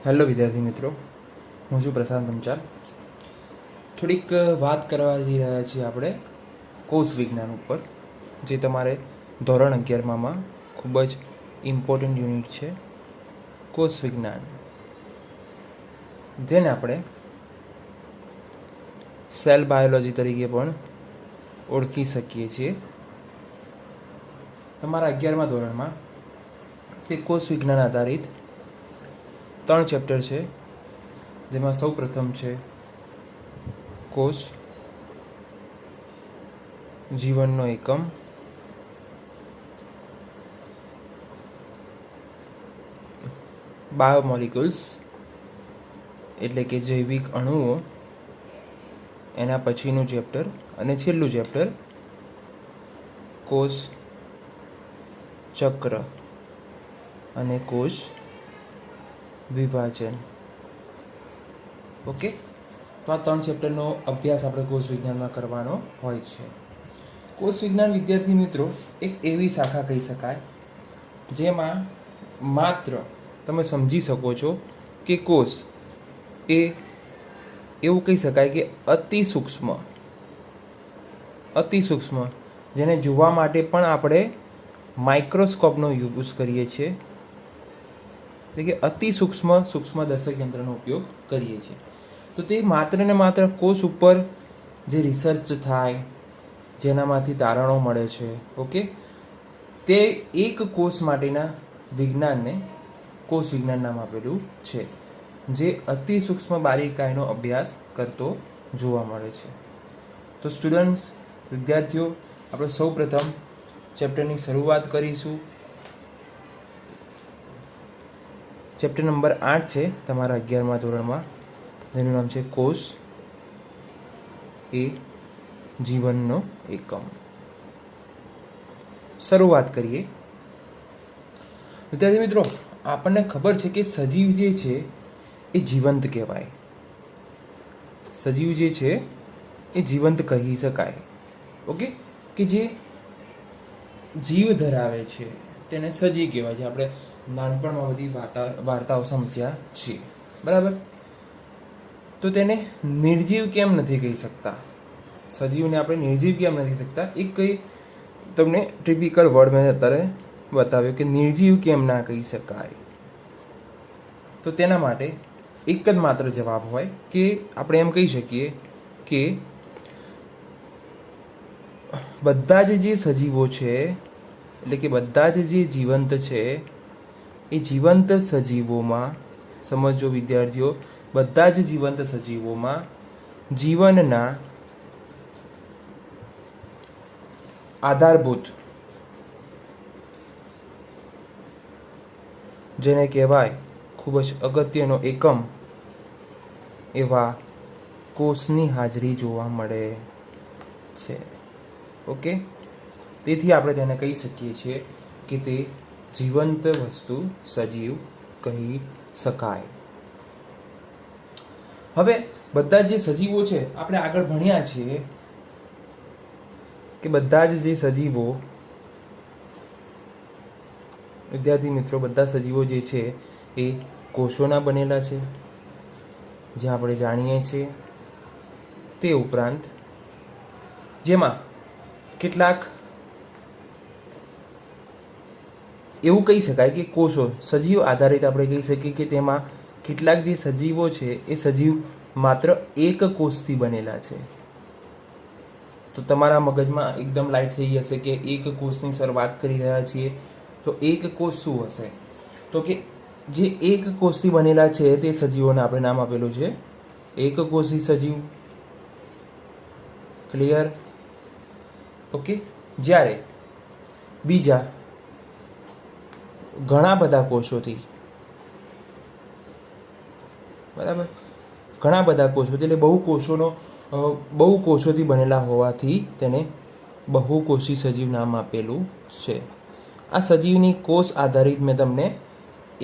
Hello વિદ્યાર્થી મિત્રો, હું છું પ્રશાંત પંચાલ. થોડીક વાત કરવા જઈ રહ્યા છીએ આપણે કોષ વિજ્ઞાન ઉપર, જે તમારે ધોરણ 11માં ખૂબ જ ઇમ્પોર્ટન્ટ યુનિટ છે. કોષ વિજ્ઞાન, જેને આપણે સેલ બાયોલોજી તરીકે પણ ઓળખી શકીએ છીએ. તમારા 11મા ધોરણમાં તે કોષ વિજ્ઞાન આધારિત 3 ચેપ્ટર છે, જેમાં સૌ પ્રથમ છે કોષ, જીવનનો એકમ, બાયોમોલિક્યુલ્સ એટલે કે જૈવિક અણુઓ, એના પછીનું ચેપ્ટર અને છેલ્લું ચેપ્ટર કોષ ચક્ર અને કોષ વિભાજન. ઓકે, તો આ 3 ચેપ્ટરનો અભ્યાસ આપણે કોષ વિજ્ઞાનમાં કરવાનો હોય છે. કોષ વિજ્ઞાન વિદ્યાર્થી મિત્રો એક એવી શાખા કહી શકાય જેમાં માત્ર તમે સમજી શકો છો કે કોષ એ એવું કહી શકાય કે અતિ સૂક્ષ્મ જેને જોવા માટે પણ આપણે માઇક્રોસ્કોપનો યુઝ કરીએ છીએ, એટલે કે અતિ સૂક્ષ્મદર્શક યંત્રનો ઉપયોગ કરીએ છીએ. તો તે માત્ર ને માત્ર કોષ ઉપર જે રિસર્ચ થાય, જેનામાંથી તારણો મળે છે, ઓકે, તે એક કોષ માટેના વિજ્ઞાનને કોષ વિજ્ઞાન નામ આપેલું છે, જે અતિ સૂક્ષ્મ બારીકાઈનો અભ્યાસ કરતો જોવા મળે છે. તો સ્ટુડન્ટ્સ, વિદ્યાર્થીઓ, આપણે સૌ પ્રથમ ચેપ્ટરની શરૂઆત કરીશું. ચેપ્ટર નંબર 8 છે તમારા 11મા ધોરણમાં, જેનું નામ છે કોષ એ જીવનનો એકમ. શરૂઆત કરીએ. વિદ્યાર્થી મિત્રો, આપણને ખબર છે કે સજીવ જે છે એ જીવંત કહેવાય. સજીવ જે છે એ જીવંત કહી શકાય. ઓકે, કે જે જીવ ધરાવે છે તેને સજીવ કહેવાય છે. આપણે નાનપણમાં બધી વાર્તાઓ સમજ્યા છીએ, બરાબર? તો તેને નિર્જીવ કેમ નથી કહી શકતા? સજીવને આપણે નિર્જીવ કેમ નથી શકતા? એક કઈ તમને ટિપિકલ વર્ડ મેં અત્યારે બતાવ્યો કે નિર્જીવ કેમ ના કહી શકાય. તો તેના માટે એક જ માત્ર જવાબ હોય કે આપણે એમ કહી શકીએ કે બધા જ જે સજીવો છે, એટલે કે બધા જ જે જીવંત છે, એ જીવંત સજીવોમાં, સમજો વિદ્યાર્થીઓ, બધા જ જીવંત સજીવોમાં જીવનના આધારભૂત, જેને કહેવાય ખૂબ જ અગત્યનો એકમ, એવા કોષની હાજરી જોવા મળે છે. ઓકે, તેથી આપણે તેને કહી શકીએ છીએ કે તે જીવંત વસ્તુ, સજીવ કહી શકાય. હવે બધા જ જે સજીવો છે, આપણે આગળ ભણ્યા છીએ કે બધા જ જે સજીવો, વિદ્યાર્થી મિત્રો, બધા સજીવો જે છે એ કોષોના બનેલા છે, જે આપણે જાણીએ છીએ. તે ઉપરાંત જેમાં કેટલાક એવું કહી શકાય કે કોષો સજીવ આધારિત આપણે કહી શકીએ કે તેમાં કેટલાક જે સજીવો છે એ સજીવ માત્ર એક કોષથી બનેલા છે. તો તમારા મગજમાં એકદમ લાઈટ થઈ જશે કે એક કોષની સર વાત કરી રહ્યા છીએ, તો એક કોષ શું હશે? તો કે જે એક કોષથી બનેલા છે તે સજીવોને આપણે નામ આપેલું છે એક કોષી સજીવ. ક્લિયર? ઓકે, જ્યારે બીજા ઘણા બધા કોષોથી, બરાબર, ઘણા બધા કોષોથી, એટલે બહુ કોષોથી બનેલા હોવાથી તેને બહુકોષી સજીવ નામ આપેલું છે. આ સજીવની કોષ આધારિત મેં તમને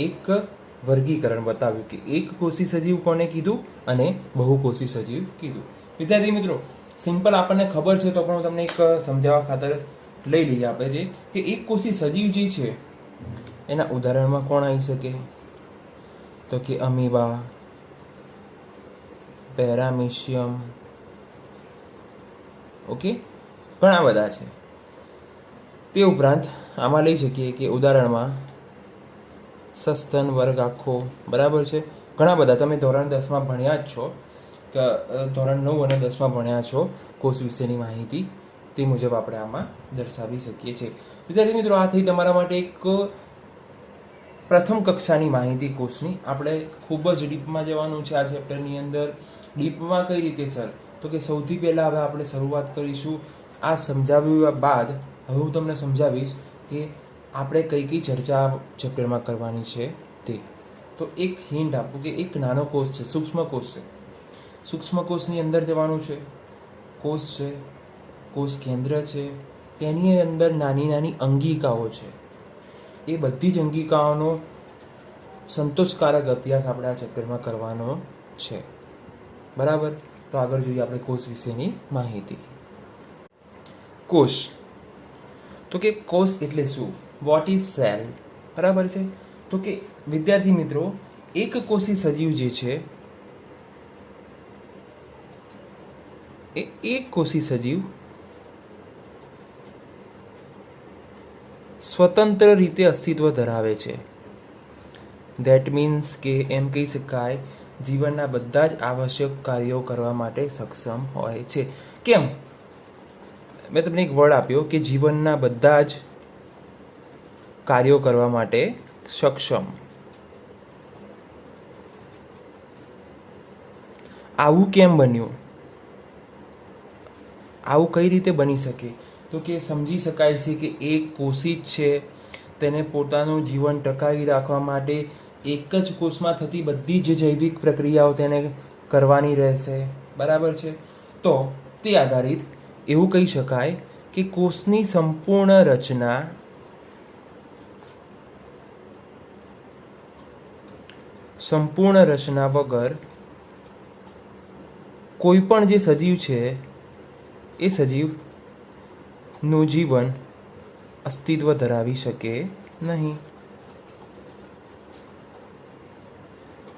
એક વર્ગીકરણ બતાવ્યું કે એક કોષી સજીવ કોને કીધું અને બહુકોષી સજીવ કીધું. વિદ્યાર્થી મિત્રો, સિમ્પલ આપણને ખબર છે તો પણ હું તમને એક સમજાવવા ખાતર લઈ લઈએ આપણે, જે કે એક કોષી સજીવ જે છે એના ઉદાહરણમાં કોણ આવી શકે? તો કે અમીબા, પેરામિશિયમ, ઓકે, ઘણા બધા છે. તે ઉપરાંત આમાં લઈ શકીએ કે ઉદાહરણમાં સસ્તન વર્ગ આખો, બરાબર છે. ઘણા બધા તમે ધોરણ 10માં ભણ્યા જ છો, કે ધોરણ 9 અને 10માં ભણ્યા છો કોષ વિશેની માહિતી, તે મુજબ આપણે આમાં દર્શાવી શકીએ છીએ. વિદ્યાર્થી મિત્રો, આ થઈ તમારા માટે એક પ્રથમ કક્ષાની માહિતી કોષની. આપણે ખૂબ જ ડીપમાં જવાનું છે આ ચેપ્ટરની અંદર. ડીપમાં કઈ રીતે સર? તો કે સૌથી પહેલાં હવે આપણે શરૂઆત કરીશું. આ સમજાવ્યા બાદ હવે હું તમને સમજાવીશ કે આપણે કઈ કઈ ચર્ચા ચેપ્ટરમાં કરવાની છે તે. તો એક હિન્ટ આપું કે એક નાનો કોષ છે, સૂક્ષ્મ કોષ છે. સૂક્ષ્મ કોષની અંદર જવાનું છે. કોષ છે, કોષ કેન્દ્ર છે, તેની અંદર નાની નાની અંગિકાઓ છે. એ બધી જ અંગિકાઓનો સંતોષકારક અભ્યાસ આપણે આ ચેપ્ટરમાં કરવાનો છે, બરાબર. તો આગળ જોઈએ આપણે કોષ વિશેની માહિતી. કોષ, તો કે કોષ એટલે શું? What is cell? બરાબર છે. તો કે વિદ્યાર્થી મિત્રો, એક કોષી સજીવ જે છે એ એક કોષી સજીવ સ્વતંત્ર રીતે અસ્તિત્વ ધરાવે છે. ધેટ મીન્સ કે એમ કહી શકાય જીવનના બધા જ આવશ્યક કાર્યો કરવા માટે સક્ષમ હોય છે. કેમ? મેં તમને એક વર્ડ આપ્યો કે જીવનના બધા જ કાર્યો કરવા માટે સક્ષમ. આવું કેમ બન્યું? આવું કઈ રીતે બની શકે? તો કે સમજી શકાય છે કે એક કોષી જ છે, તેને પોતાનું જીવન ટકાવી રાખવા માટે એક જ કોષમાં થતી બધી જ જૈવિક પ્રક્રિયાઓ તેને કરવાની રહેશે, બરાબર છે. તો તે આધારિત એવું કહી શકાય કે કોષની સંપૂર્ણ રચના વગર કોઈ પણ જે સજીવ છે એ સજીવનું જીવન અસ્તિત્વ ધરાવી શકે નહીં.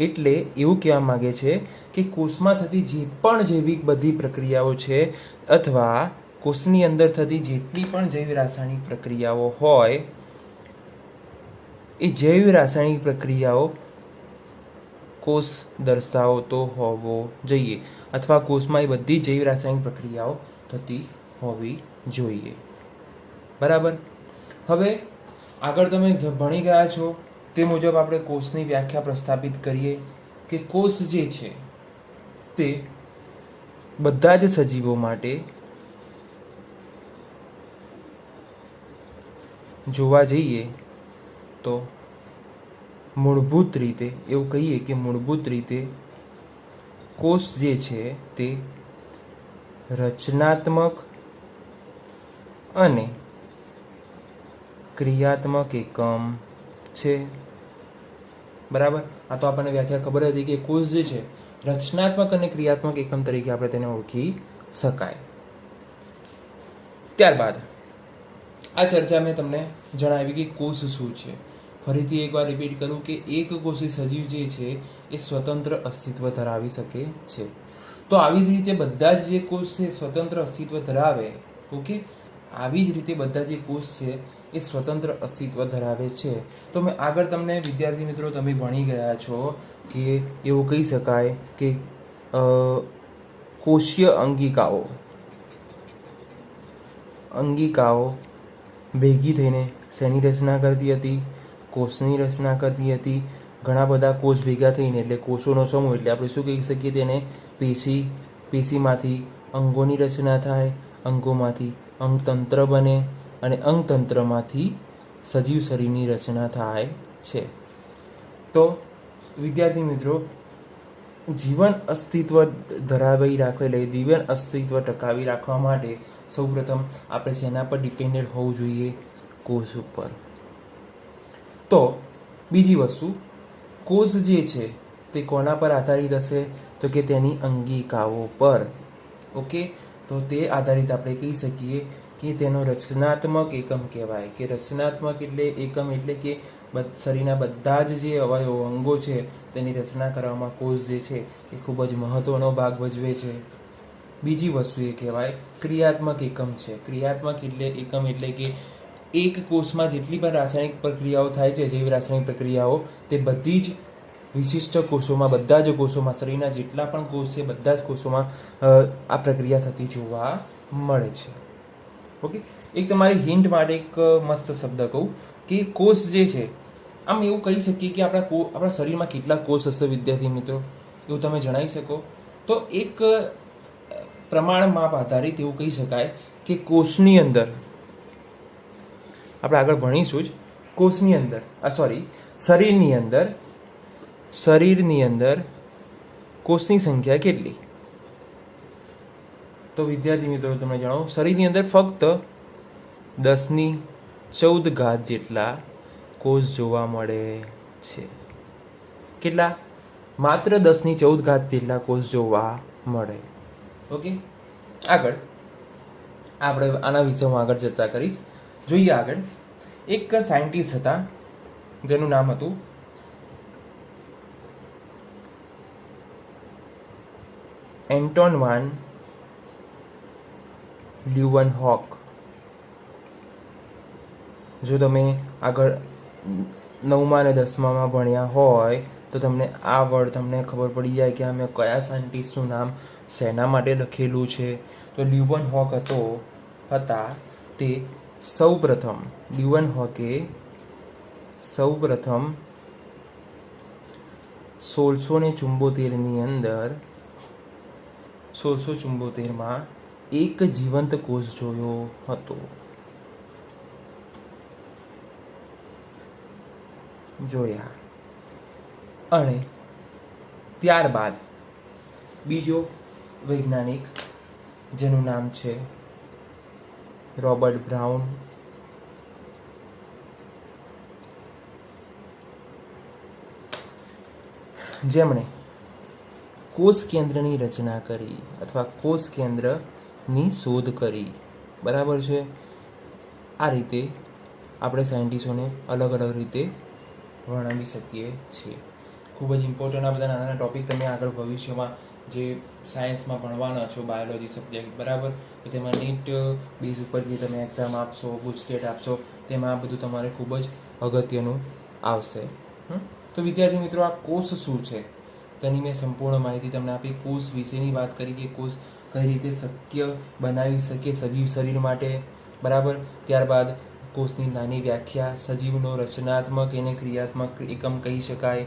એટલે એવું કહેવા માગે છે કે કોષમાં થતી જે પણ જૈવિક બધી પ્રક્રિયાઓ છે અથવા કોષની અંદર થતી જેટલી પણ જૈવ રાસાયણિક પ્રક્રિયાઓ હોય એ જૈવ રાસાયણિક પ્રક્રિયાઓ કોષ દર્શાવતો હોવો જોઈએ, અથવા કોષમાં એ બધી જૈવ રાસાયણિક પ્રક્રિયાઓ થતી હોવી જોઈએ, બરાબર. હવે આગળ તમે ભણી ગયા છો તે મુજબ આપણે કોષની વ્યાખ્યા પ્રસ્થાપિત કરીએ કે કોષ જે છે તે બધા જ સજીવો માટે જોવા જઈએ તો મૂળભૂત રીતે એવું કહીએ કે મૂળભૂત રીતે કોષ જે છે તે રચનાત્મક અને ક્રિયાત્મક એકમ છે, બરાબર. આ તો આપણને વ્યાખ્યા ખબર હતી કે કોષ જે છે રચનાત્મક અને ક્રિયાત્મક એકમ તરીકે આપણે તેને ઓળખી શકાય. ત્યારબાદ આ ચર્ચા મેં તમને જણાવી કે કોષ શું છે. ફરીથી એકવાર રિપીટ કરું કે એક કોષી સજીવ જે છે એ સ્વતંત્ર અસ્તિત્વ ધરાવી શકે છે. તો આવી જ રીતે બધા જ જે કોષ છે સ્વતંત્ર અસ્તિત્વ ધરાવે, ઓકે, આવી જ રીતે બધા જે કોષ છે એ સ્વતંત્ર અસ્તિત્વ ધરાવે છે. તો મેં આગળ તમને વિદ્યાર્થી મિત્રો તમે ભણી ગયા છો કે એવું કહી શકાય કે કોષીય અંગિકાઓ ભેગી થઈને શેની રચના કરતી હતી? કોષની રચના કરતી હતી. ઘણા બધા કોષ ભેગા થઈને એટલે કોષોનો સમૂહ, એટલે આપણે શું કહી શકીએ તેને? પેશીમાંથી અંગોની રચના થાય, અંગોમાંથી અંગતંત્ર બને અને અંગતંત્રમાંથી સજીવ શરીરની રચના થાય છે. તો વિદ્યાર્થી મિત્રો, જીવન અસ્તિત્વ ધરાવી રાખવા, એટલે જીવન અસ્તિત્વ ટકાવી રાખવા માટે સૌપ્રથમ આપણે શેના પર ડિપેન્ડેન્ટ હોવું જોઈએ? કોષ ઉપર. તો બીજી વસ્તુ, કોષ જે છે તે કોના પર આધારિત હશે? તો કે તેની અંગિકાઓ પર, ઓકે. તો તે આધારિત આપણે કહી શકીએ કે તેનો રચનાત્મક એકમ કહેવાય. કે રચનાત્મક એટલે એકમ એટલે કે શરીરના બધા જ જે અવયવો અંગો છે તેની રચના કરવામાં કોષ જે છે એ ખૂબ જ મહત્વનો ભાગ ભજવે છે. બીજી વસ્તુ એ કહેવાય ક્રિયાત્મક એકમ છે. ક્રિયાત્મક એકમ એટલે કે એક કોષમાં જેટલી પણ રાસાયણિક પ્રક્રિયાઓ થાય છે, જેવી રાસાયણિક પ્રક્રિયાઓ, તે બધી જ વિશિષ્ટ કોષોમાં, બધા જ કોષોમાં, શરીરના જેટલા પણ કોષ છે બધા જ કોષોમાં આ પ્રક્રિયા થતી જોવા મળે છે. ઓકે, એક તમારી હિન્ટ માટે એક મસ્ત શબ્દ કહું કે કોષ જે છે, આમ એવું કહી શકીએ કે આપણા શરીરમાં કેટલા કોષ હશે વિદ્યાર્થી મિત્રો, એવું તમે જણાવી શકો? તો એક પ્રમાણ માપ આધારિત એવું કહી શકાય કે કોષની અંદર, આપણે આગળ ભણીશું જ, કોષની અંદર શરીરની અંદર કોષની સંખ્યા કેટલી? તો વિદ્યાર્થી મિત્રો તમને જણાવું, શરીરની અંદર ફક્ત 1014 જેટલા કોષ જોવા મળે છે. કેટલા? માત્ર 1014 જેટલા કોષ જોવા મળે. ઓકે, આગળ આપણે આના વિશે હું આગળ ચર્ચા કરીશ. જોઈએ આગળ. એક સાયન્ટિસ્ટ હતા જેનું નામ હતું એન્ટોન વાન લ્યુવનહોક. જો તમે આગળ 9મા અને 10મામાં ભણ્યા હોય તો તમને આ વર્ડ તમને ખબર પડી જાય કે અમે કયા સાયન્ટિસ્ટનું નામ શેના માટે લખેલું છે. તો લ્યુવનહોક હતા તે લ્યુવનહોકે સૌપ્રથમ 1674 એક જીવંત કોષ જોયો હતો. જોયા. અને ત્યારબાદ બીજો વૈજ્ઞાનિક જેનું નામ છે રોબર્ટ બ્રાઉન, જેમણે કોષ કેન્દ્રની રચના કરી અથવા કોષ કેન્દ્રની શોધ કરી. બરાબર છે? આ રીતે આપણે સાયન્ટિસ્ટોને અલગ અલગ રીતે વર્ણવી શકીએ છીએ. ખૂબ જ ઇમ્પોર્ટન્ટ આ બધા નાના નાના ટોપિક તમે આગળ ભવિષ્યમાં જે સાયન્સમાં ભણવાના છો, બાયોલોજી સબ્જેક્ટ, બરાબર, તો તેમાં નીટ બેઝ ઉપર જે તમે એક્ઝામ આપશો, ગુજકેટ આપશો, તેમાં આ બધું તમારે ખૂબ જ અગત્યનું આવશે. તો વિદ્યાર્થી મિત્રો, આ કોષ શું છે તેની મેં સંપૂર્ણ માહિતી તમને આપી. કોષ વિશેની વાત કરી કે કોષ કઈ રીતે શક્ય બનાવી શકીએ સજીવ શરીર માટે, બરાબર. ત્યારબાદ કોષની નાની વ્યાખ્યા, સજીવનો રચનાત્મક એને ક્રિયાત્મક એકમ કહી શકાય.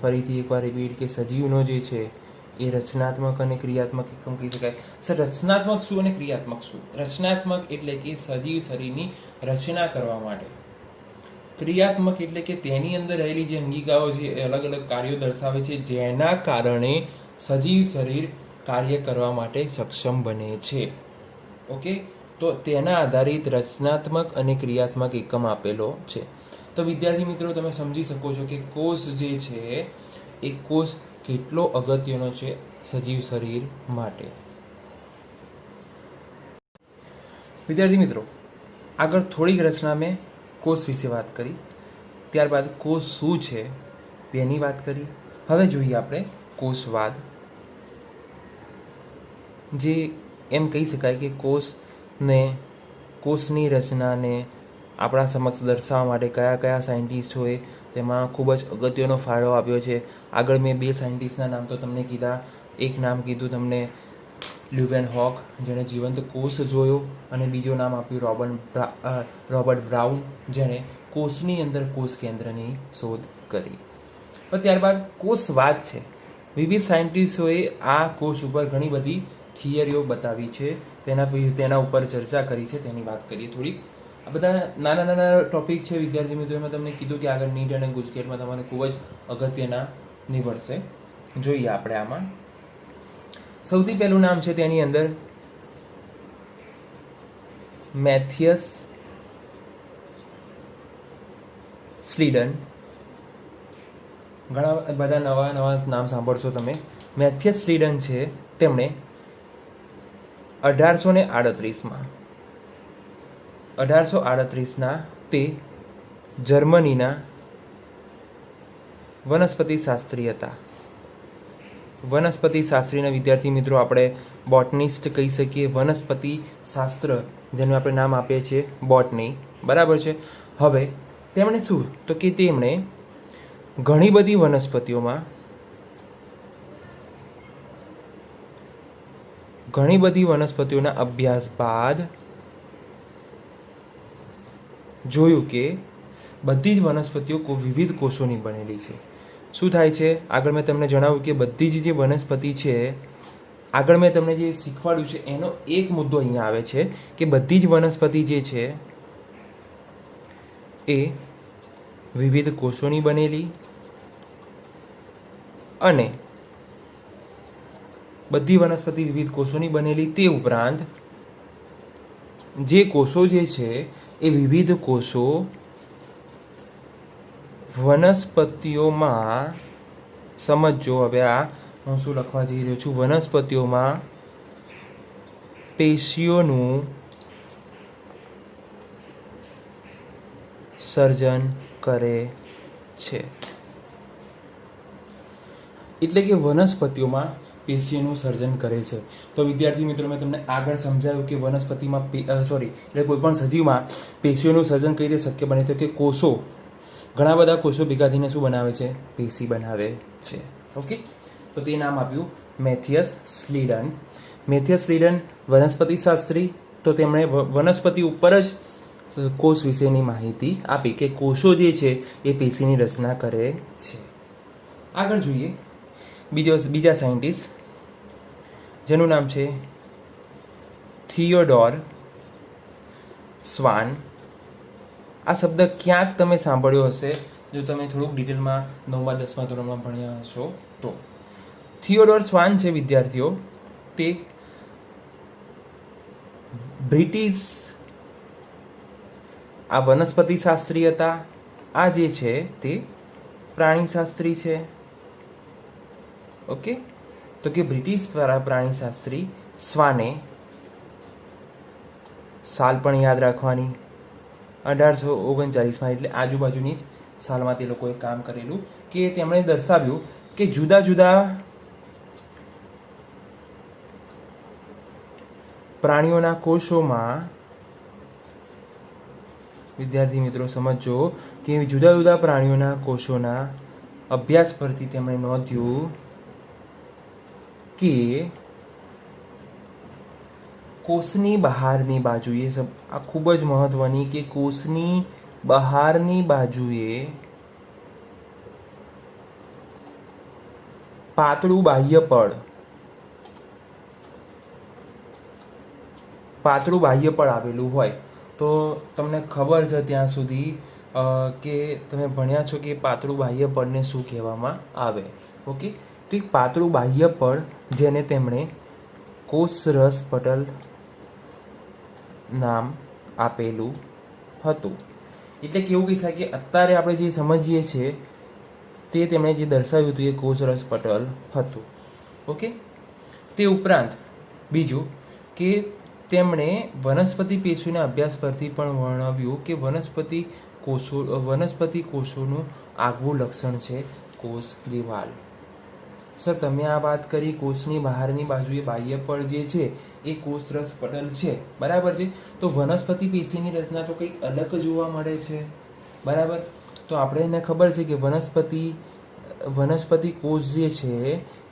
ફરીથી એકવાર રિપીટ કે સજીવનો જે છે એ રચનાત્મક અને ક્રિયાત્મક એકમ કહી શકાય. સર, રચનાત્મક શું અને ક્રિયાત્મક શું? રચનાત્મક એટલે કે સજીવ શરીરની રચના કરવા માટે. ક્રિયાત્મક એટલે કે તેની અંદર રહેલી જે અંગિકાઓ છે એ અલગ અલગ કાર્યો દર્શાવે છે, જેના કારણે સજીવ શરીર કાર્ય કરવા માટે સક્ષમ બને છે. ઓકે, તો તેના આધારિત રચનાત્મક અને ક્રિયાત્મક એકમ આપેલો છે. તો વિદ્યાર્થી મિત્રો, તમે સમજી શકો છો કે કોષ જે છે એ કોષ કેટલો અગત્યનો છે સજીવ શરીર માટે. વિદ્યાર્થી મિત્રો, આગળ થોડીક રચના મેં કોષ વિશે વાત કરી, ત્યારબાદ કોષ શું છે તેની વાત કરી. હવે જોઈએ આપણે કોષવાદ, જે એમ કહી શકાય કે કોષની રચનાને આપણા સમક્ષ દર્શાવવા માટે કયા કયા સાયન્ટિસ્ટોએ તેમાં ખૂબ જ અગત્યનો ફાળો આપ્યો છે. આગળ મેં 2 સાયન્ટિસ્ટના નામ તો તમને કીધા. એક નામ કીધું તમને લ્યુવનહોક, જેણે જીવંત કોષ જોયો, અને બીજું નામ આપ્યું રોબર્ટ બ્રાઉન, જેણે કોષની અંદર કોષ કેન્દ્રની શોધ કરી. ત્યારબાદ કોષવાદ છે. વિવિધ સાયન્ટિસ્ટોએ આ કોષ ઉપર ઘણી બધી થિયરીઓ બતાવી છે, તેના ઉપર ચર્ચા કરી છે, તેની વાત કરીએ થોડીક. આ બધા નાના નાના ટોપિક છે વિદ્યાર્થી મિત્રો. મેં તમને કીધું કે આગળ નીટ અને ગુજકેટમાં તમારે ખૂબ જ અગત્યના નીવડશે. જોઈએ આપણે આમાં. સૌથી પહેલું નામ છે તેની અંદર મેથિયસ સ્લીડન. ઘણા બધા નવા નવા નામ સાંભળશો તમે. મેથિયસ સ્લીડન છે, તેમણે 1838 તે જર્મનીના વનસ્પતિ શાસ્ત્રી હતા. વનસ્પતિ શાસ્ત્રીના વિદ્યાર્થી મિત્રો આપણે બોટનિસ્ટ કહી શકીએ. વનસ્પતિ શાસ્ત્ર જેનું આપણે નામ આપીએ છીએ બોટની, બરાબર છે. હવે તેમણે શું તો કે તેમણે ઘણી બધી વનસ્પતિઓના અભ્યાસ બાદ જોયું કે બધી જ વનસ્પતિઓ વિવિધ કોષોની બનેલી છે. શું થાય છે? આગળ મેં તમને જણાવ્યું કે બધી જ જે વનસ્પતિ છે, આગળ મેં તમને જે શીખવાડ્યું છે એનો એક મુદ્દો અહીંયા આવે છે કે બધી જ વનસ્પતિ જે છે એ વિવિધ કોષોની બનેલી, અને બધી વનસ્પતિ વિવિધ કોષોની બનેલી, તે ઉપરાંત જે કોષો જે છે એ વિવિધ કોષો વનસ્પતિઓમાં, સમજો હવે આ હું શું લખવા જઈ રહ્યો છું, વનસ્પતિઓમાં પેશીઓનું સર્જન કરે છે. એટલે કે વનસ્પતિઓમાં પેશીઓનું સર્જન કરે છે. તો વિદ્યાર્થી મિત્રો મેં તમને આગળ સમજાવ્યું કે વનસ્પતિમાં એટલે કોઈ પણ સજીવમાં પેશીઓનું સર્જન કઈ રીતે શક્ય બને છે કે કોષો, ઘણા બધા કોષો ભેગા થઈને શું બનાવે છે? પેશી બનાવે છે. ઓકે, તો તે નામ આપ્યું મેથિયસ સ્લીડન. મેથિયસ સ્લીડન વનસ્પતિ શાસ્ત્રી, તો તેમણે વનસ્પતિ ઉપર જ કોષ વિશેની માહિતી આપી કે કોષો જે છે એ પેશીની રચના કરે છે. આગળ જોઈએ બીજા સાયન્ટિસ્ટ જેનું નામ છે થિયોડોર સ્વાન. આ શબ્દ ક્યાંક તમે સાંભળ્યો હશે જો તમે થોડુંક ડિટેલમાં 9મા 10મા ધોરણમાં ભણ્યા હશો તો. થિયોડોર સ્વાન છે વિદ્યાર્થીઓ, તે બ્રિટિશ આ વનસ્પતિ શાસ્ત્રી હતા. આ જે છે તે પ્રાણીશાસ્ત્રી છે. ઓકે, તો કે બ્રિટિશ પ્રાણીશાસ્ત્રી સ્વાને, સાલ પણ યાદ રાખવાની, 1839માં, એટલે આજુબાજુની જ સાલમાં તે લોકોએ કામ કરેલું, કે તેમણે દર્શાવ્યું કે જુદા જુદા પ્રાણીઓના કોષોમાં, વિદ્યાર્થી મિત્રો સમજો કે જુદા જુદા પ્રાણીઓના કોષોના અભ્યાસ પરથી તેમણે નોંધ્યું કે કોષની બહારની બાજુએ, આ ખૂબ જ મહત્વની, કે કોષની બહારની બાજુએ પાતળું બાહ્યપડ આવેલું હોય. તો તમને ખબર છે ત્યાં સુધી કે તમે ભણ્યા છો કે પાતળું બાહ્યપડને શું કહેવામાં આવે. ઓકે, તો એક પાતળું બાહ્યપડ જેને તેમણે કોષરસ પટલ નામ આપેલું હતું. એટલે કેવું કહી શકાય કે અત્યારે આપણે જે સમજીએ છીએ તે તેમણે જે દર્શાવ્યું હતું એ કોષરસ પટલ હતું. ઓકે, તે ઉપરાંત બીજું કે તેમણે વનસ્પતિ પેશીઓના અભ્યાસ પરથી પણ વર્ણવ્યું કે વનસ્પતિ કોષોનું આગવું લક્ષણ છે કોષ દિવાલ. સર તમે આ વાત કરી કોષની બહારની બાજુએ બાહ્યપડ જે છે એ કોષરસ પટલ છે, બરાબર છે. તો વનસ્પતિ પેશીની રચના તો કંઈક અલગ જોવા મળે છે, બરાબર. તો આપણે એને ખબર છે કે વનસ્પતિ કોષ જે છે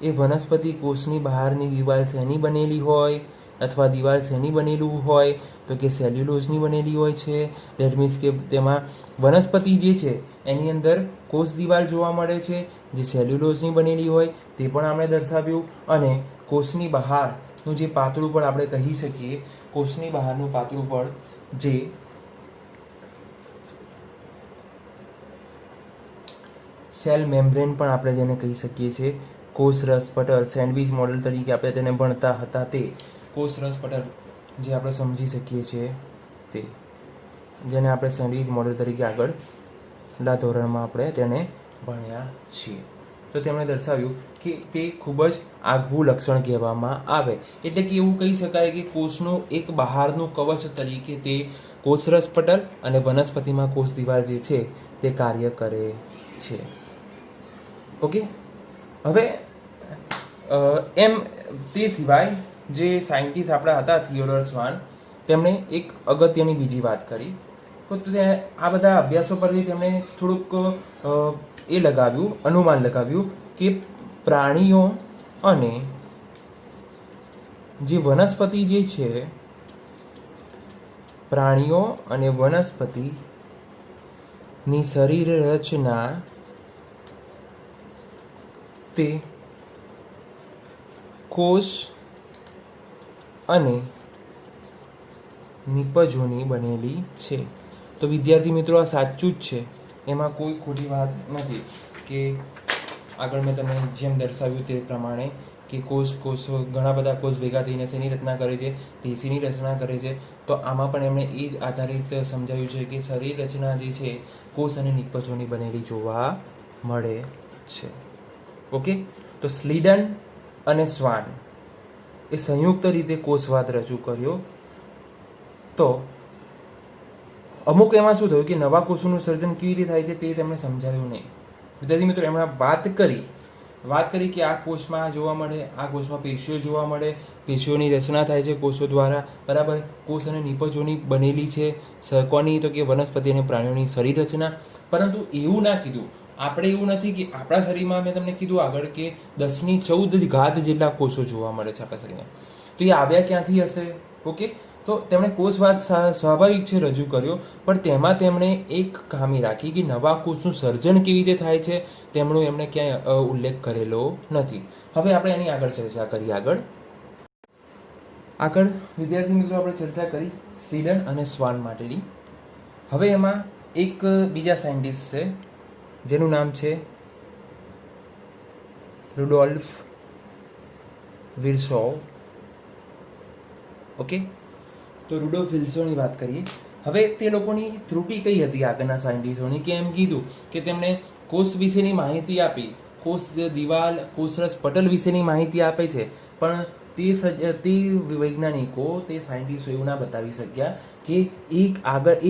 એ વનસ્પતિ કોષની બહારની દિવાલ શેની બનેલી હોય, અથવા દિવાલ શેની બનેલું હોય તો કે સેલ્યુલોઝની બનેલી હોય છે. દેટ મીન્સ કે તેમાં વનસ્પતિ જે છે એની અંદર કોષ દિવાલ જોવા મળે છે જે સેલ્યુલોઝની બનેલી હોય, તે પણ આપણે દર્શાવ્યું. અને કોષની બહારનું જે પાતળું પડ આપણે કહી શકીએ, કોષની બહારનું પાતળું પડ જે સેલ મેમ્બ્રેન પણ આપણે જેને કહી શકીએ છીએ, કોષરસ પટલ, સેન્ડવિચ મોડેલ તરીકે આપણે તેને ભણતા હતા, તે કોષરસ પટલ જે આપણે સમજી શકીએ છીએ તે, જેને આપણે સેન્ડવિચ મોડેલ તરીકે આગળના ધોરણમાં આપણે તેને ભણ્યા છીએ. તો તેમણે દર્શાવ્યું કે તે ખૂબ જ આગવું લક્ષણ કહેવામાં આવે. એટલે કે એવું કહી શકાય કે કોષનું એક બહારનું કવચ તરીકે તે કોષરસ પટલ અને વનસ્પતિમાં કોષ દિવાલ જે છે તે કાર્ય કરે છે. ઓકે, હવે એમ તે સિવાય જે સાયન્ટિસ્ટ આપણા હતા થિયોડોર સ્વાન, તેમણે એક અગત્યની બીજી વાત કરી. તો આ બધા અભ્યાસો પરથી તેમણે થોડુંક એ લગાવ્યું, અનુમાન લગાવ્યું કે પ્રાણીઓ અને જે વનસ્પતિ જે છે, પ્રાણીઓ અને વનસ્પતિની શરીર રચના તે કોષ અને નિપજોની બનેલી છે. તો વિદ્યાર્થી મિત્રો, આ સાચું જ છે, એમાં કોઈ ખોટી વાત નથી. કે આગળ મેં તમને જેમ દર્શાવ્યું તે પ્રમાણે કે કોષો ઘણા બધા કોષ ભેગા થઈને શેની રચના કરે છે, પેશીની રચના કરે છે. તો આમાં પણ એમણે એ આધારિત સમજાવ્યું છે કે શરીર રચના જે છે કોષ અને નિપજોની બનેલી જોવા મળે છે. ઓકે, તો સ્લીડન અને સ્વાન એ સંયુક્ત રીતે કોષવાદ રજૂ કર્યો. તો અમુક એમાં શું થયું કે નવા કોષોનું સર્જન કેવી રીતે થાય છે તે તેમણે સમજાવ્યું નહીં. વિદ્યાર્થી મિત્રો, એમણે વાત કરી કે આ કોષમાં જોવા મળે, આ કોષમાં પેશીઓ જોવા મળે, પેશીઓની રચના થાય છે કોષો દ્વારા, બરાબર. કોષ અને નિપજોની બનેલી છે. કોની? તો કે વનસ્પતિ અને પ્રાણીઓની શરીર રચના. પરંતુ એવું ના કીધું, આપણે એવું નથી કે આપણા શરીરમાં મેં તમને કીધું આગળ કે 1014 ઘાત જેટલા કોષો જોવા મળે છે આપણા શરીરમાં. તો એ આવ્યા ક્યાંથી હશે? ઓકે, તો તેમણે કોષવાદ સ્વાભાવિક છે રજૂ કર્યો, પણ તેમાં તેમણે એક ખામી રાખી કે નવા કોષનું સર્જન કેવી રીતે થાય છે તેમનો એમણે ક્યાંય ઉલ્લેખ કરેલો નથી. હવે આપણે એની આગળ ચર્ચા કરીએ. આગળ વિદ્યાર્થી મિત્રો, આપણે ચર્ચા કરી સ્લીડન અને સ્વાન માટેની. હવે એમાં એક બીજા સાયન્ટિસ્ટ છે જેનું નામ છે રુડોલ્ફ વિર્સોવ. ઓકે, તો રુડોલ્ફ વિર્સોવની વાત કરીએ. હવે તે લોકોની ત્રુટિ કઈ હતી આગળના સાયન્ટિસ્ટોની કે એમ કીધું કે તેમણે કોષ વિશેની માહિતી આપી, કોષ દિવાલ, કોષરસ પટલ વિશેની માહિતી આપે છે, પણ તે વૈજ્ઞાનિકો, તે સાયન્ટિસ્ટો એવું ના બતાવી શક્યા કે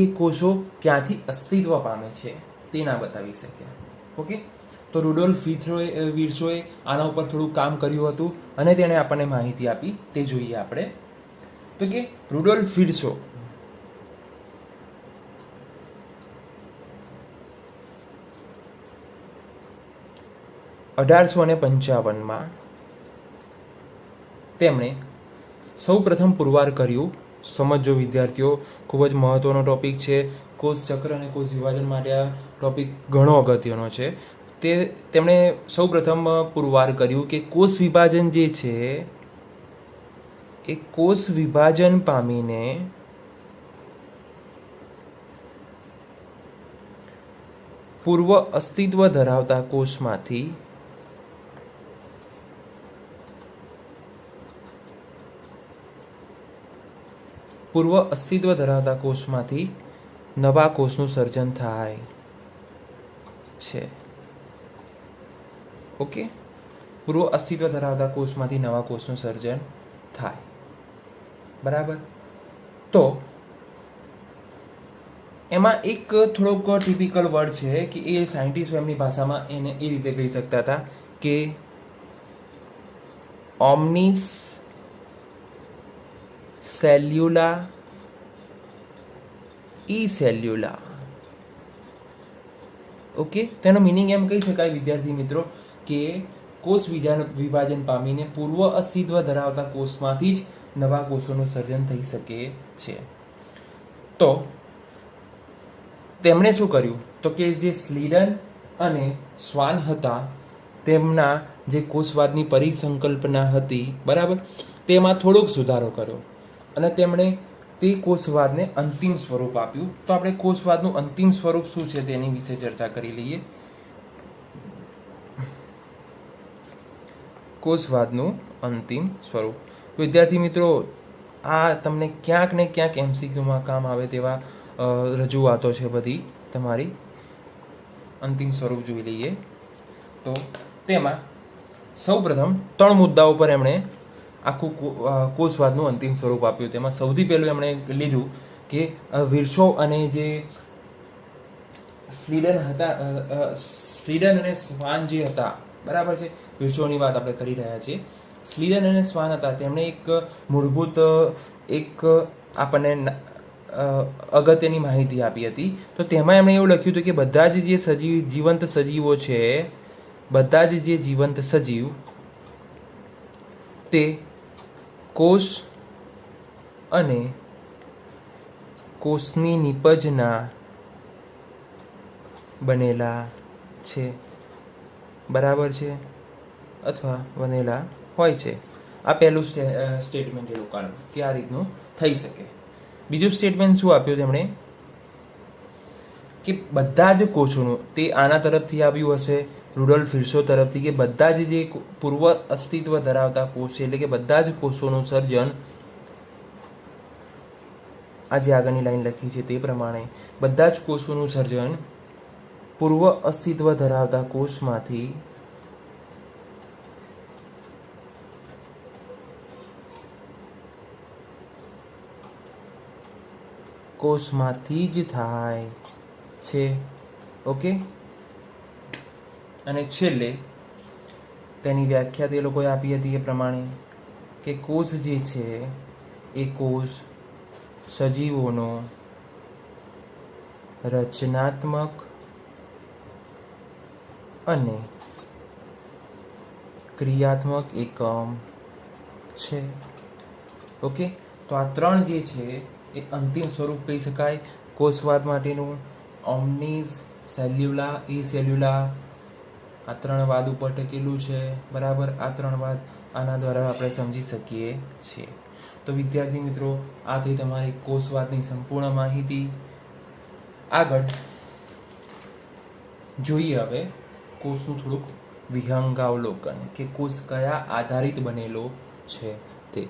એ કોષો ક્યાંથી અસ્તિત્વ પામે છે, તે ના બતાવી શક્યા. ઓકે, તો રુડોલ્ફ વિર્સોએ આના ઉપર થોડું કામ કર્યું હતું અને તેણે આપણને માહિતી આપી. તે જોઈએ આપણે. તો કે રુડોલ્ફ વિર્સો 1855 તેમણે સૌ પ્રથમ પુરવાર કર્યું. સમજો વિદ્યાર્થીઓ, ખૂબ જ મહત્વનો ટોપિક છે. કોષ ચક્ર અને કોષ વિભાજન માટે આ ટોપિક ઘણો અગત્યનો છે. તેમણે સૌ પ્રથમ પુરવાર કર્યું કે કોષ વિભાજન જે છે એ કોષ વિભાજન પામીને પૂર્વ અસ્તિત્વ ધરાવતા કોષમાંથી નવા કોષનું સર્જન થાય છે. ઓકે, પૂર્વ અસ્તિત્વ ધરાવતા કોષમાંથી નવા કોષનું સર્જન થાય, બરાબર. તો એમાં એક થોડોક ટિપિકલ વર્ડ છે કે એ સાયન્ટિસ્ટો એમની ભાષામાં એને એ રીતે કહી શકતા હતા કે ઓમ્નિસ સેલ્યુલા ઈ સેલ્યુલા. ઓકે, તેનો મિનિંગ એમ કહી શકાય વિદ્યાર્થી મિત્રો કે કોષ વિભાજન પામીને પૂર્વ અસ્તિત્વ ધરાવતા કોષમાંથી જ નવા કોષોનું સર્જન થઈ શકે છે. તો તેમણે શું કર્યું? તો કે જે સ્લીડન અને સ્વાન હતા તેમના જે કોષવાદની પરિસંકલ્પના હતી, બરાબર, તેમાં થોડોક સુધારો કર્યો અને તેમણે તે કોષવાદને અંતિમ સ્વરૂપ આપ્યું. તો આપણે કોષવાદનું અંતિમ સ્વરૂપ શું છે તેની વિશે ચર્ચા કરી લઈએ. કોષવાદનું અંતિમ સ્વરૂપ. વિદ્યાર્થી મિત્રો, આ તમને ક્યાંક ને ક્યાંક MCQમાં કામ આવે તેવા રજૂઆતો છે બધી. તમારી અંતિમ સ્વરૂપ જોઈ લઈએ. તો તેમાં સૌપ્રથમ 3 મુદ્દાઓ પર એમણે આખું કોષવાદનું અંતિમ સ્વરૂપ આપ્યું. તેમાં સૌથી પહેલું એમણે લીધું કે કે વિર્શો અને જે સ્લીડન અને સ્વાન જે હતા, બરાબર છે, વિર્શોની વાત આપણે કરી રહ્યા છીએ. સ્લીડન અને સ્વાન હતા, તેમણે એક મૂળભૂત એક આપણને અગત્યની માહિતી આપી હતી. તો તેમાં એમણે એવું લખ્યું હતું કે બધા જ જે જીવંત સજીવો છે, બધા જ જે જીવંત સજીવ તે કોષ અને કોષની નીપજના બનેલા છે, બરાબર છે, અથવા બનેલા હોય છે. આ પહેલું સ્ટેટમેન્ટ એ લોકોનું કે આ રીતનું થઈ શકે. બીજું સ્ટેટમેન્ટ શું આપ્યું તેમણે કે બધા જ કોષોનું, તે આના તરફથી આવ્યું હશે રુડોલ્ફ વિર્સો તરફથી, કે બધા જ જે પૂર્વ અસ્તિત્વ ધરાવતા કોષ છે, એટલે કે બધા જ કોષોનું સર્જન, આજે આગળની લાઈન લખી છે તે પ્રમાણે બધા જ કોષોનું સર્જન પૂર્વ અસ્તિત્વ ધરાવતા કોષમાંથી જ થાય છે. ઓકે. અને છેલ્લે તેની વ્યાખ્યા તે લોકોએ આપી હતી એ પ્રમાણે કે કોષ જે છે એ કોષ સજીવોનો રચનાત્મક અને ક્રિયાત્મક એકમ છે. ઓકે. તો આ ત્રણ જે છે એ અંતિમ સ્વરૂપ કહી શકાય કોષવાદ માટેનું. ઓમ્નિસ, સેલ્યુલા, ઈ સેલ્યુલા, આ ત્રણ વાદ ઉપર ટકેલું છે, બરાબર. આ ત્રણ વાદ આના દ્વારા આપણે સમજી શકીએ છીએ. તો વિદ્યાર્થી મિત્રો, આ થઈ તમારી કોષવાદની સંપૂર્ણ માહિતી. આગળ જોઈએ હવે કોષનું થોડુંક વિહંગાવલોકન, કે કોષ કયા આધારિત બનેલો છે તે.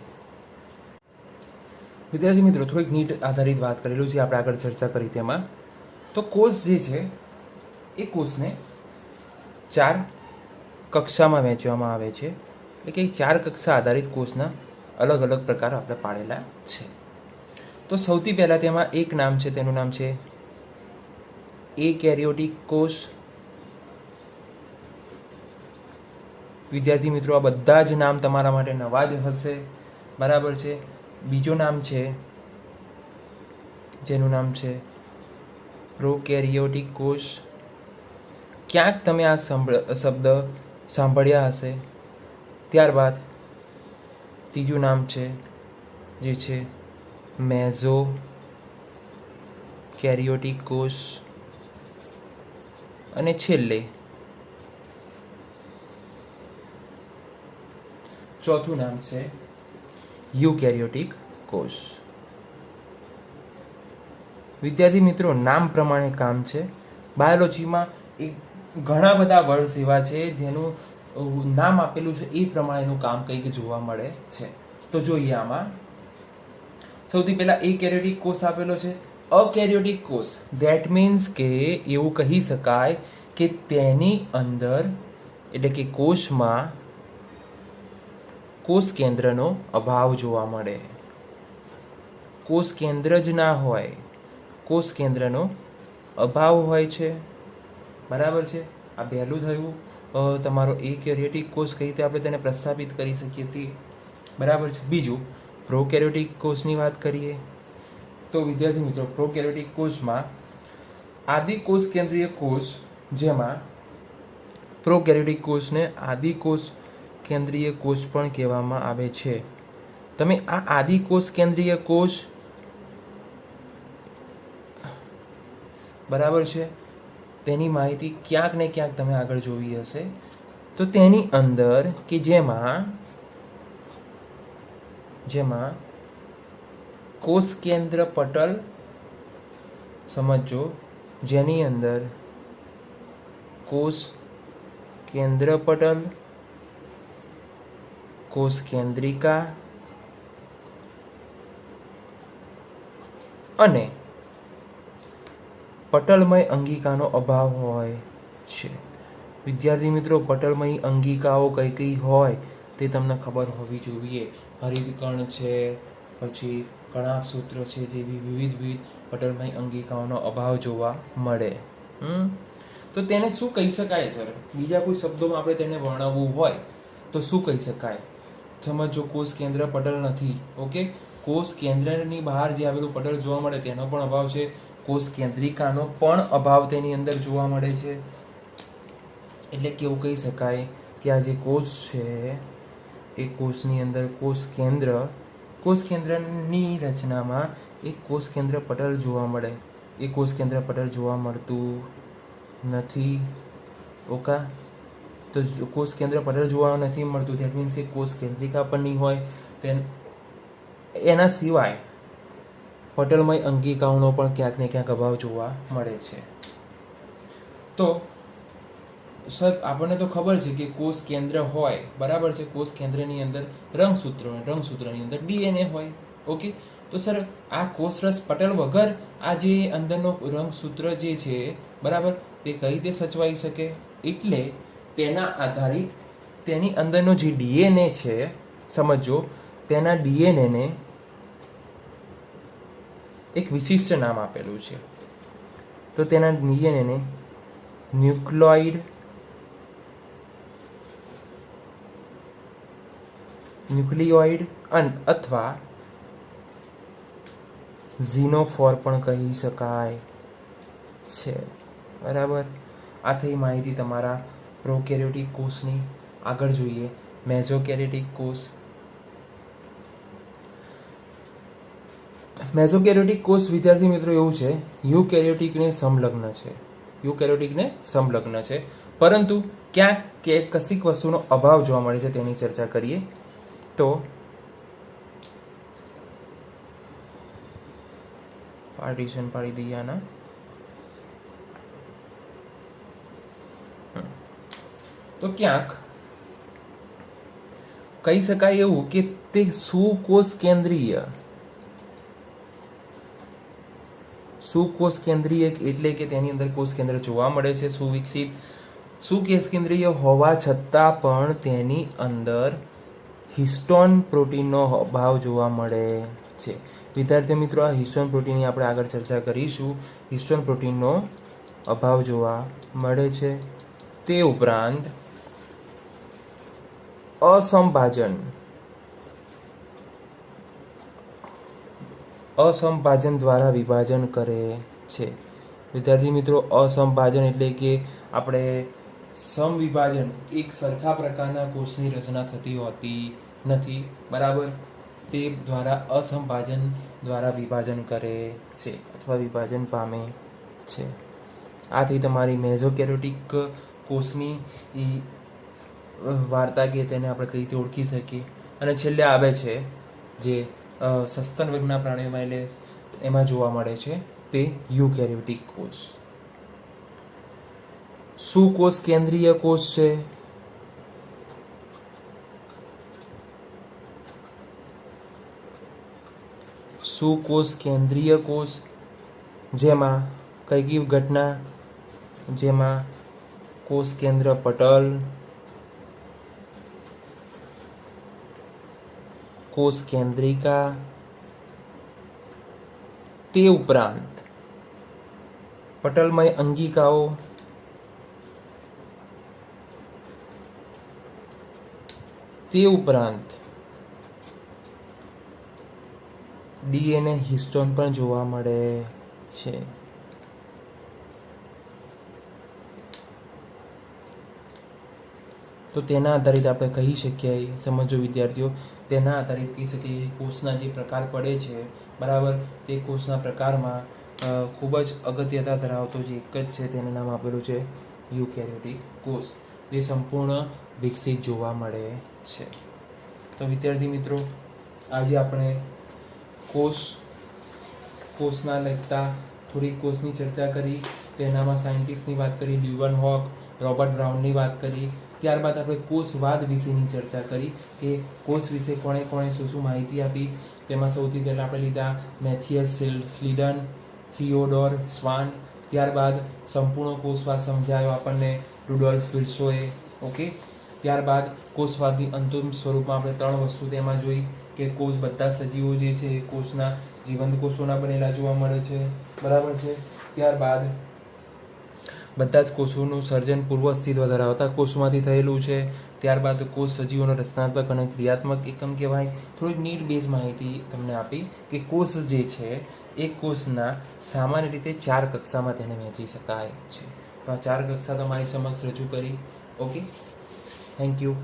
વિદ્યાર્થી મિત્રો, થોડીક નીટ આધારિત વાત કરેલું છે આપણે આગળ ચર્ચા કરી તેમાં. તો કોષ જે છે એ કોષને 4 કક્ષામાં વહેંચવામાં આવે છે, એટલે કે 4 કક્ષા આધારિત કોષના અલગ અલગ પ્રકાર આપણે પાડેલા છે. તો સૌથી પહેલાં તેમાં એક નામ છે, તેનું નામ છે એકેરિયોટિક કોષ. વિદ્યાર્થી મિત્રો, આ બધા જ નામ તમારા માટે નવા જ હશે, બરાબર છે. બીજું નામ છે જેનું નામ છે પ્રોકેરિયોટિક કોષ. ક્યાંક તમે આ શબ્દ સાંભળ્યા હશે. ત્યારબાદ ત્રીજું નામ છે જે છે મેઝો કેરિયોટિક કોષ. અને છેલ્લે ચોથું નામ છે યુકેરિયોટિક કોષ. વિદ્યાર્થી મિત્રો, નામ પ્રમાણે કામ છે. બાયોલોજીમાં ઘણા બધા વર્ડ્સ એવા છે જેનું નામ આપેલું છે એ પ્રમાણેનું કામ કંઈક જોવા મળે છે. તો જોઈએ આમાં સૌથી પહેલા એકેરિયોટિક કોષ આપેલો છે. અકેરિયોટિક કોષ, ધેટ મીન્સ કે એવું કહી શકાય કે તેની અંદર, એટલે કે કોષમાં કોષ કેન્દ્રનો અભાવ જોવા મળે. કોષ કેન્દ્ર જ ના હોય, કોષ કેન્દ્રનો અભાવ હોય છે, બરાબર છે. આ પહેલું થયું તમારો એકેરિયોટિક કોષ, કઈ રીતે આપણે તેને પ્રસ્થાપિત કરી શકીએ તે, બરાબર છે. બીજું પ્રોકેરિયોટિક કોષની વાત કરીએ તો વિદ્યાર્થી મિત્રો, પ્રોકેરિયોટિક કોષમાં આદિકોષ કેન્દ્રીય કોષ, જેમાં પ્રોકેરિયોટિક કોષને આદિકોષ કેન્દ્રીય કોષ પણ કહેવામાં આવે છે. તમે આ આદિકોષ કેન્દ્રીય કોષ, બરાબર છે, તેની માહિતી ક્યાંક ને ક્યાંક તમે આગળ જોઈ હશે. તો તેની અંદર કે જેમાં કોષ કેન્દ્ર પટલ સમજો, જેની અંદર કોષ કેન્દ્ર પટલ, કોષ કેન્દ્રિકા અને પટલમય અંગિકાનો અભાવ હોય છે. વિદ્યાર્થી મિત્રો, પટલમય અંગિકાઓ કઈ કઈ હોય તે તમને ખબર હોવી જોઈએ. હરિતકણ છે, પછી કણાભસૂત્રો છે જેવી વિવિધ પટલમય અંગિકાઓનો અભાવ જોવા મળે. તો તેને શું કહી શકાય સર? બીજા કોઈ શબ્દોમાં આપણે તેને વર્ણવવું હોય તો શું કહી શકાય? સમજો, કોષ કેન્દ્ર પટલ નથી. ઓકે, કોષ કેન્દ્રની બહાર જે આવેલું પટલ જોવા મળે તેનો પણ અભાવ છે. કોષ કેન્દ્રિકાનો પણ અભાવ તેની અંદર જોવા મળે છે. એટલે કેવું કહી શકાય કે આ જે કોષ છે એ કોષની અંદર કોષ કેન્દ્રની રચનામાં એક કોષ કેન્દ્ર પટલ જોવા મળે. એ કોષ કેન્દ્ર પટલ જોવા મળતું નથી. ઓકે, તો કોષ કેન્દ્ર પટલ જોવા નથી મળતું, ધેટ મીન્સ કે કોષ કેન્દ્રિકા પણ નહીં હોય. એના સિવાય પટલમય અંગિકાઓનો પણ ક્યાંક ને ક્યાંક અભાવ જોવા મળે છે. તો સર આપણને તો ખબર છે કે કોષ કેન્દ્ર હોય, બરાબર છે. કોષ કેન્દ્રની અંદર રંગસૂત્રની અંદર DNA હોય. ઓકે, તો સર આ કોષરસ પટલ વગર આ જે અંદરનો રંગસૂત્ર જે છે, બરાબર, તે કઈ રીતે સચવાઈ શકે? એટલે તેના આધારિત તેની અંદરનો જે DNA છે, સમજો, તેના DNA ને એક વિશિષ્ટ નામ આપેલું છે. તો તેના DNA ને ન્યુક્લિયોઇડ અથવા ઝીનોફોર પણ કહી શકાય છે. બરાબર, આ થઈ માહિતી તમારા પ્રોકેરિયોટિક કોષની. આગળ જોઈએ મેસોકેરિયોટિક કોષ. મેસોકેરિયોટિક કોષ, વિદ્યાર્થી મિત્રો, એવું છે યુકેરિયોટિકને સંલગ્ન છે, પરંતુ ક્યાંક કશીક વસ્તુનો અભાવ જોવા મળે છે. તેની ચર્ચા કરીએ તો પાર્ટીશન પાડી દઈએ આના. તો ક્યાંક કહી શકાય એવું કે તે સુકોષ કેન્દ્રીય એટલે કે તેની અંદર કોષ કેન્દ્ર જોવા મળે છે, સુવિકસિત. સુકોષ કેન્દ્રીય હોવા છતાં પણ તેની અંદર હિસ્ટોન પ્રોટીનનો અભાવ જોવા મળે છે. વિદ્યાર્થી મિત્રો, આ હિસ્ટોન પ્રોટીનની આપણે આગળ ચર્ચા કરીશું. હિસ્ટોન પ્રોટીનનો અભાવ જોવા મળે છે. તે ઉપરાંત અસંભાજન દ્વારા વિભાજન કરે છે. વિદ્યાર્થી મિત્રો, અસંભાજન એટલે કે આપણે સમવિભાજન, એક સરખા પ્રકારના કોષની રચના થતી હોતી નથી, બરાબર. તે દ્વારા અસંભાજન દ્વારા વિભાજન કરે છે અથવા વિભાજન પામે છે. આથી તમારી મેસોકેરિયોટિક કોષની વાર્તા કે તેને આપણે કઈ રીતે ઓળખી શકીએ. અને છેલ્લે આવે છે જે સસ્તન વર્ગના પ્રાણીઓમાં એટલે એમાં જોવા મળે છે તે યુકેરિયોટિક કોષ. સુકોષ કેન્દ્રીય કોષ છે. સુકોષ કેન્દ્રીય કોષ જેમાં કઈ ઘટના, જેમાં કોષ કેન્દ્ર પટલ, કોષ કેન્દ્રિકા, તે ઉપરાંત પટલમય અંગિકાઓ, તે ઉપરાંત DNA હિસ્ટોન પણ જોવા મળે છે. તો તેના આધારિત આપણે કહી શકીએ, સમજો વિદ્યાર્થીઓ, તેના આધારિત કહી શકીએ કોષના જે પ્રકાર પડે છે, બરાબર, તે કોષના પ્રકારમાં ખૂબ જ અગત્યતા ધરાવતો જે એક જ છે તેનું નામ આપેલું છે યુકેરિયોટિક કોષ, જે સંપૂર્ણ વિકસિત જોવા મળે છે. તો વિદ્યાર્થી મિત્રો, આજે આપણે કોષના લગતા થોડીક કોષની ચર્ચા કરી. તેનામાં સાયન્ટિસ્ટની વાત કરી, લ્યુવનહોક, રોબર્ટ બ્રાઉનની વાત કરી. ત્યારબાદ આપણે કોષવાદ વિશેની ચર્ચા કરી કે કોષ વિશે કોણે શું માહિતી આપી. તેમાં સૌથી પહેલાં આપણે લીધા મેથિયસ સ્લીડન, થિયોડોર સ્વાન. ત્યારબાદ સંપૂર્ણ કોષવાદ સમજાયો આપણને રુડોલ્ફ વિર્સોએ. ઓકે, ત્યારબાદ કોષવાદની અંતિમ સ્વરૂપમાં આપણે 3 વસ્તુ તેમાં જોઈ કે કોષ બધા સજીવો જે છે એ કોષના જીવંત કોષોના બનેલા જોવા મળે છે, બરાબર છે. ત્યારબાદ બધા જ કોષોનું સર્જન પૂર્વ અસ્તિત્વ ધરાવતા કોષમાંથી થયેલું છે. ત્યારબાદ કોષ સજીવોનો રચનાત્મક અને ક્રિયાત્મક એકમ કહેવાય. થોડી નીડ બેઝ માહિતી તમને આપી કે કોષ જે છે એ કોષના સામાન્ય રીતે 4 કક્ષામાં તેને વહેંચી શકાય છે. તો આ 4 કક્ષા તમારી સમક્ષ રજૂ કરી. Okay, thank you.